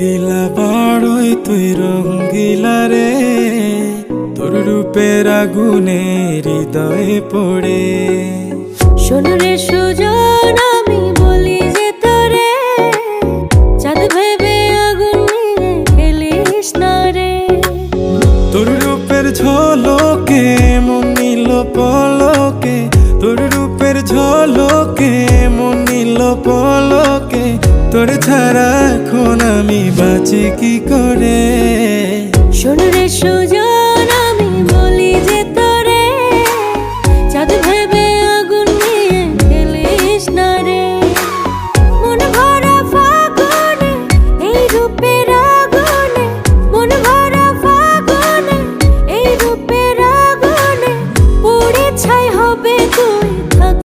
রঙ্গিলা বাড়ই তুই রঙ্গিলা রে, তোর রূপের আগুনে হৃদয়ে পড়ে। শোন রে সুজন, আমি বলি যে তোরে, চাঁদ ভেবে আগুন নিয়ে খেলিস না রে। তোর রূপের ঝলকে মন নিল পলকে, তোর রূপের ঝলকে মন নিল পলকে, তোর ছাড়া এখন আমি বাঁচি কি করে। শোন রে সুজন,